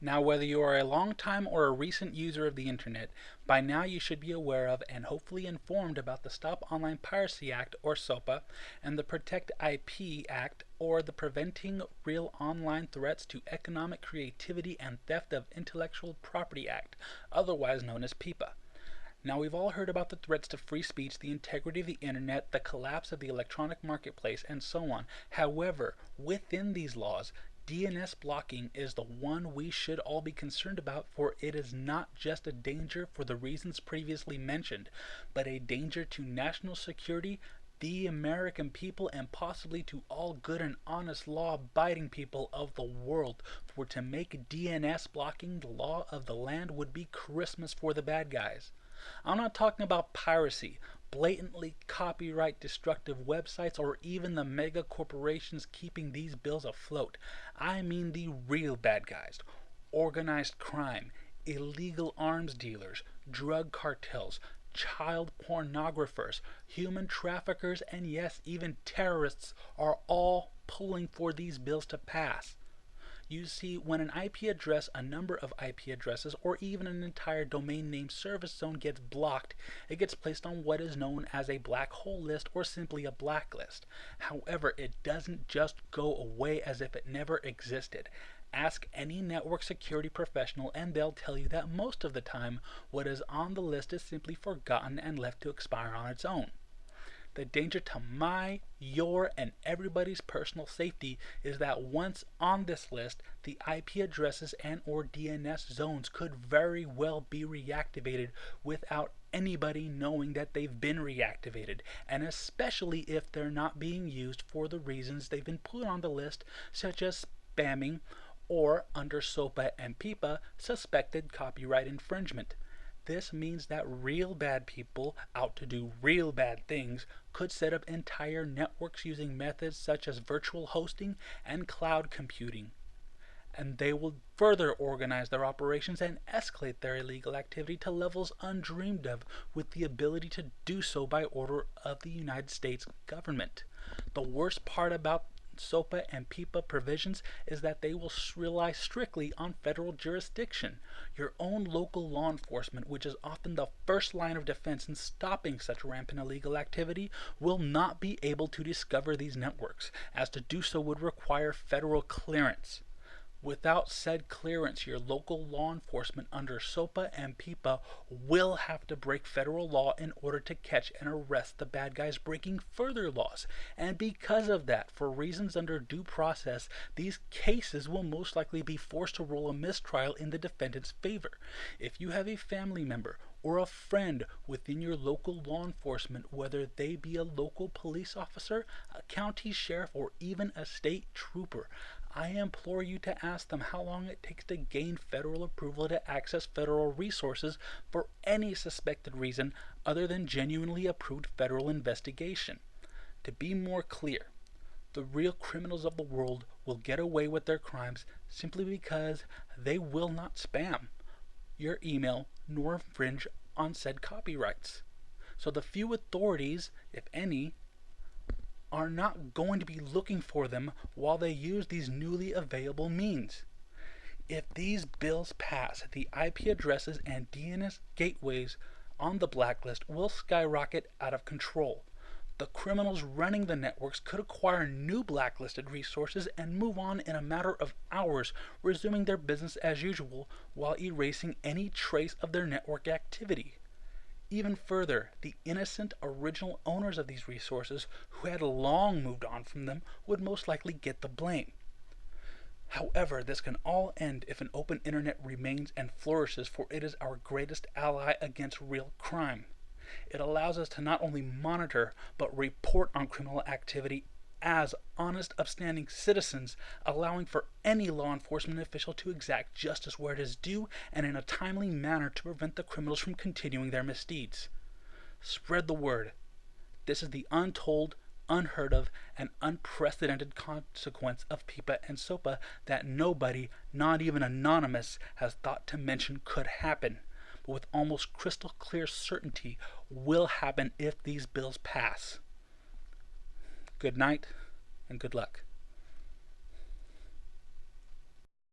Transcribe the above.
Now, whether you are a long-time or a recent user of the internet, by now you should be aware of and hopefully informed about the Stop Online Piracy Act, or SOPA, and the Protect IP Act, or the Preventing Real Online Threats to Economic Creativity and Theft of Intellectual Property Act, otherwise known as PIPA. Now, we've all heard about the threats to free speech, the integrity of the internet, the collapse of the electronic marketplace, and so on. However, within these laws, DNS blocking is the one we should all be concerned about, for it is not just a danger for the reasons previously mentioned, but a danger to national security, the American people, and possibly to all good and honest law abiding people of the world. For to make DNS blocking the law of the land would be Christmas for the bad guys. I'm not talking about piracy, blatantly copyright destructive websites, or even the mega corporations keeping these bills afloat. I mean the real bad guys: organized crime, illegal arms dealers, drug cartels, child pornographers, human traffickers, and yes, even terrorists are all pulling for these bills to pass. You see, when an IP address, a number of IP addresses, or even an entire domain name service zone gets blocked, it gets placed on what is known as a black hole list or simply a blacklist. However, it doesn't just go away as if it never existed. Ask any network security professional and they'll tell you that most of the time what is on the list is simply forgotten and left to expire on its own. The danger to my, your, and everybody's personal safety is that once on this list, the IP addresses and or DNS zones could very well be reactivated without anybody knowing that they've been reactivated, and especially if they're not being used for the reasons they've been put on the list, such as spamming or, under SOPA and PIPA, suspected copyright infringement. This means that real bad people out to do real bad things could set up entire networks using methods such as virtual hosting and cloud computing. And they will further organize their operations and escalate their illegal activity to levels undreamed of, with the ability to do so by order of the United States government. The worst part about SOPA and PIPA provisions is that they will rely strictly on federal jurisdiction. Your own local law enforcement, which is often the first line of defense in stopping such rampant illegal activity, will not be able to discover these networks, as to do so would require federal clearance. Without said clearance, your local law enforcement under SOPA and PIPA will have to break federal law in order to catch and arrest the bad guys breaking further laws. And because of that, for reasons under due process, these cases will most likely be forced to rule a mistrial in the defendant's favor. If you have a family member or a friend within your local law enforcement, whether they be a local police officer, a county sheriff, or even a state trooper, I implore you to ask them how long it takes to gain federal approval to access federal resources for any suspected reason other than genuinely approved federal investigation. To be more clear, the real criminals of the world will get away with their crimes simply because they will not spam your email nor infringe on said copyrights. So the few authorities, if any, are not going to be looking for them while they use these newly available means. If these bills pass, the IP addresses and DNS gateways on the blacklist will skyrocket out of control. The criminals running the networks could acquire new blacklisted resources and move on in a matter of hours, resuming their business as usual while erasing any trace of their network activity. Even further, the innocent original owners of these resources, who had long moved on from them, would most likely get the blame. However, this can all end if an open internet remains and flourishes, for it is our greatest ally against real crime. It allows us to not only monitor but report on criminal activity as honest, upstanding citizens, allowing for any law enforcement official to exact justice where it is due and in a timely manner to prevent the criminals from continuing their misdeeds. Spread the word. This is the untold, unheard of, and unprecedented consequence of PIPA and SOPA that nobody, not even Anonymous, has thought to mention could happen, but with almost crystal clear certainty will happen if these bills pass. Good night and good luck.